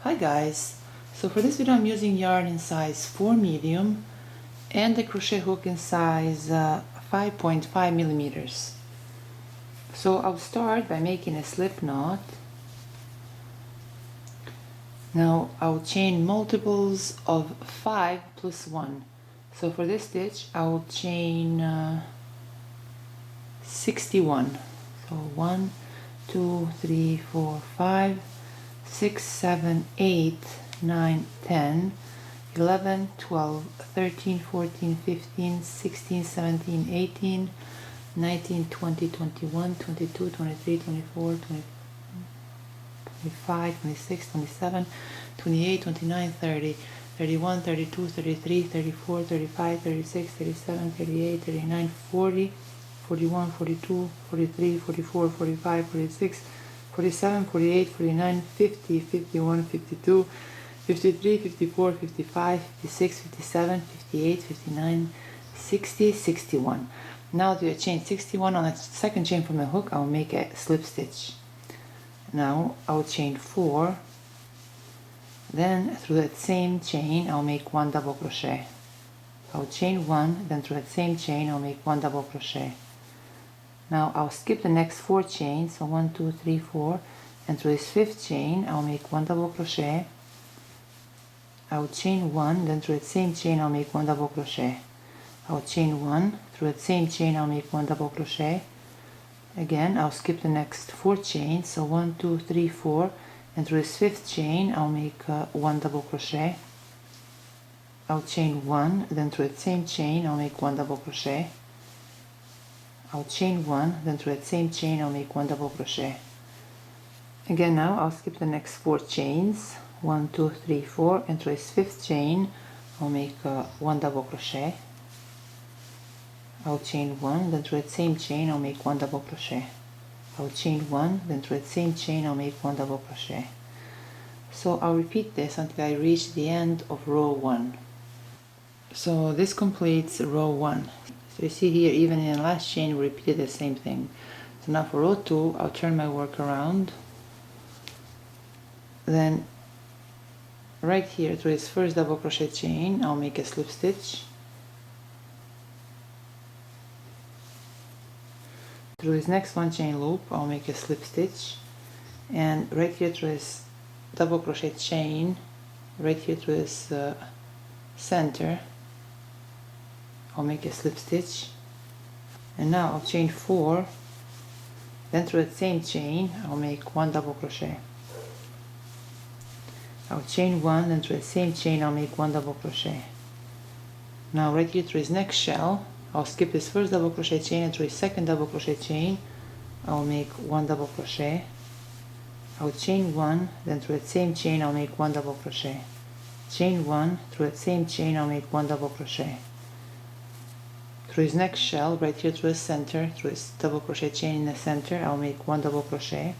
Hi guys, so for this video I'm using yarn in size 4 medium and the crochet hook in size 5.5 millimeters. So I'll start by making a slip knot. Now I'll chain multiples of 5 plus 1. So for this stitch I'll chain 61. So 1, 2, 3, 4, 5, 6, 7, 8, 9, 10, 11, 12, 13, 14, 15, 16, 17, 18, 19, 20, 21, 22, 23, 24, 25, 26, 27, 28, 29, 30, 31, 32, 33, 34, 35, 36, 37, 38, 39, 40, 41, 42, 43, 44, 45, 46, 47, 48, 49, 50, 51, 52, 53, 54, 55, 56, 57, 58, 59, 60, 61. Now to chain 61 on the second chain from the hook, I'll make a slip stitch. Now I'll chain 4, then through that same chain I'll make 1 double crochet. I'll chain 1, then through that same chain I'll make 1 double crochet. Now I'll skip the next 4 chains, so 1, 2, 3, 4, and through this 5th chain I'll make 1 double crochet. I'll chain 1, then through that same chain I'll make 1 double crochet. I'll chain 1, through that same chain I'll make 1 double crochet. Again, I'll skip the next 4 chains, so 1, 2, 3, 4, and through this 5th chain I'll make 1 double crochet. I'll chain 1, then through that same chain I'll make 1 double crochet. I'll chain 1, then through that same chain I'll make 1 double crochet. Again, now I'll skip the next 4 chains, 1, 2, 3, 4, and through this 5th chain I'll make 1 double crochet. I'll chain 1, then through that same chain I'll make 1 double crochet. I'll chain 1, then through that same chain I'll make 1 double crochet. So I'll repeat this until I reach the end of row 1. So this completes row 1. So you see here, even in the last chain we repeated the same thing. So now for row 2 I'll turn my work around. Then right here through this first double crochet chain I'll make a slip stitch. Through this next 1 chain loop I'll make a slip stitch, and right here through this double crochet chain, right here through this center I'll make a slip stitch, and now I'll chain 4, then through that same chain I'll make 1 double crochet. I'll chain 1, then through the same chain I'll make 1 double crochet. Now right here through this next shell I'll skip this first double crochet chain, and through the second double crochet chain I'll make 1 double crochet. I'll chain 1, then through that same chain I'll make 1 double crochet. Chain 1, through that same chain I'll make 1 double crochet. Through this next shell, right here through the center, through this double crochet chain in the center, I'll make 1 double crochet.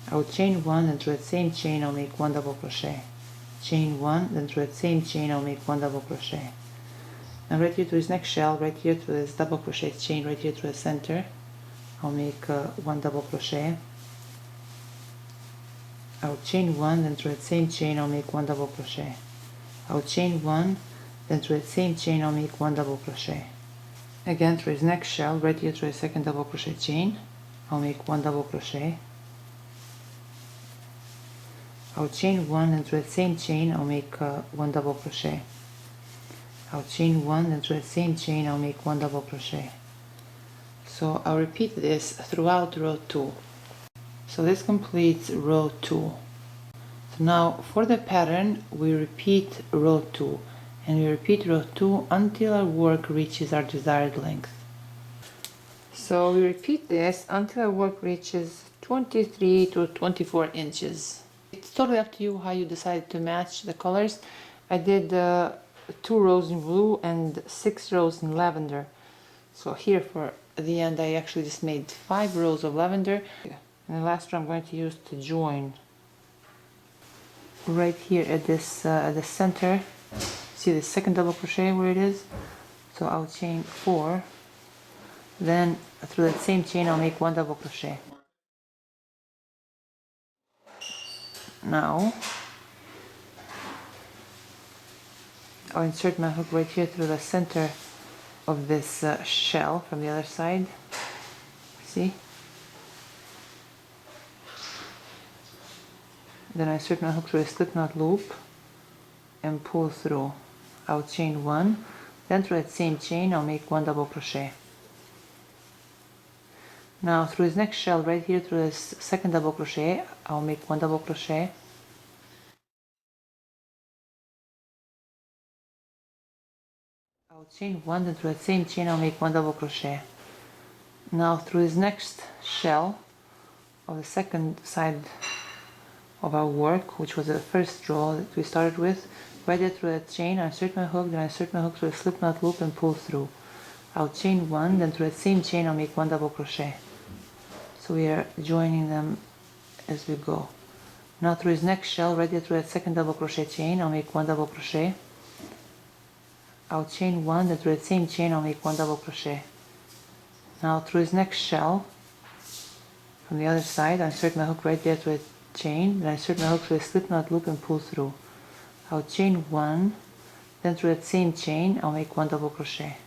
I'll chain 1, then through that same chain I'll make 1 double crochet. Chain 1, then through that same chain I'll make 1 double crochet. Now right here to this next shell, right here to this double crochet chain, right here to the center, I'll make 1 double crochet. I'll chain 1, then through that same chain I'll make 1 double crochet. I'll chain 1, then through that same chain I'll make 1 double crochet. Again through this next shell, right here through the second double crochet chain, I'll make 1 double crochet. I'll chain 1, and through that same chain I'll make 1 double crochet. I'll chain 1, and through that same chain I'll make 1 double crochet. So I'll repeat this throughout row 2. So this completes row 2. So now for the pattern we repeat row 2, and we repeat row 2 until our work reaches our desired length. So we repeat this until our work reaches 23 to 24 inches. It's totally up to you how you decide to match the colors. I did 2 rows in blue and 6 rows in lavender. So here for the end I actually just made 5 rows of lavender. And the last row I'm going to use to join. Right here at this at the center, see the second double crochet where it is? So I'll chain 4. Then through that same chain I'll make 1 double crochet. Now I'll insert my hook right here through the center of this shell from the other side. See? Then I insert my hook through a slip knot loop and pull through. I'll chain 1, then through that same chain I'll make 1 double crochet. Now through this next shell right here, through this second double crochet, I'll make 1 double crochet. I'll chain 1, then through that same chain I'll make 1 double crochet. Now through this next shell of the second side of our work, which was the first row that we started with, right there through that chain, I insert my hook, then I insert my hook through a slip knot loop and pull through. I'll chain 1, then through that same chain I'll make 1 double crochet. So we are joining them as we go. Now through his next shell, right there through that second double crochet chain, I'll make 1 double crochet. I'll chain 1, then through that same chain I'll make 1 double crochet. Now through his next shell, from the other side, I insert my hook right there through a chain, then I insert my hook through a slip knot loop and pull through. I'll chain 1, then through that same chain I'll make 1 double crochet.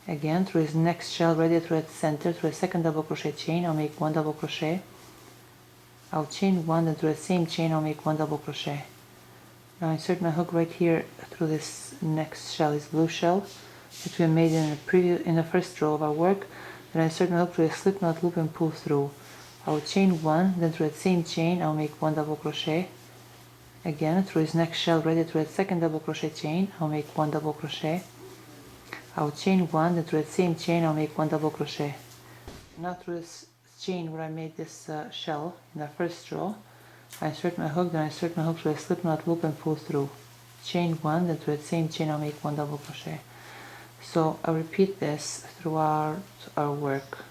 Again through his next shell, right there through that center, through a second double crochet chain, I'll make 1 double crochet. I'll chain 1, then through the same chain I'll make 1 double crochet. Now insert my hook right here through this next shell, this blue shell that we made in the first row of our work. Then I insert my hook through a slip knot loop and pull through. I'll chain 1, then through that same chain I'll make 1 double crochet. Again through this next shell, right there through that second double crochet chain, I'll make 1 double crochet. I'll chain 1, then through that same chain I'll make 1 double crochet. Now through this chain where I made this shell in the first row, I insert my hook, then I insert my hook through a slip knot loop and pull through. Chain 1, then through that same chain I'll make 1 double crochet. So I'll repeat this throughout our work.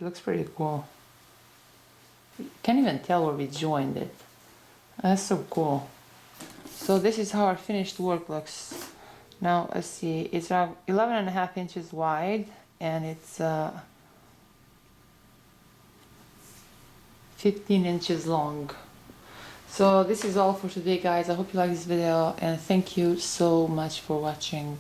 It looks pretty cool. Can't even tell where we joined it. That's so cool. So this is how our finished work looks. Now let's see, it's 11.5 inches wide and it's 15 inches long. So this is all for today, guys. I hope you like this video and thank you so much for watching.